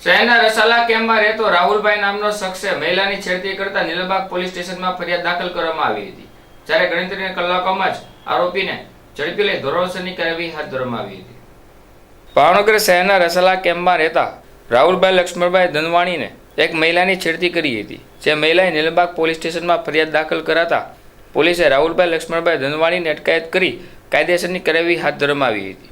શહેરના રસાલા કેમ્પમાં રહેતો રાહુલભાઈ નામનો શખ્સે મહિલાની છેડતી કરતા નીલમબાગ પોલીસ સ્ટેશનમાં ફરિયાદ દાખલ કરવામાં આવી હતી, જ્યારે ગણતરીના કલાકોમાં જ આરોપીને ઝડપી લઈ ધોરણસરની કાર્યવાહી હાથ ધરવામાં આવી હતી। ભાવનગર શહેરના રસાલા કેમ્પમાં રહેતા રાહુલભાઈ લક્ષ્મણભાઈ ધનવાણીને એક મહિલાની છેડતી કરી હતી, જે મહિલાએ નીલમબાગ પોલીસ સ્ટેશનમાં ફરિયાદ દાખલ કરાતા પોલીસે રાહુલભાઈ લક્ષ્મણભાઈ ધનવાણીની અટકાયત કરી કાયદેસરની કાર્યવાહી હાથ ધરવામાં આવી હતી।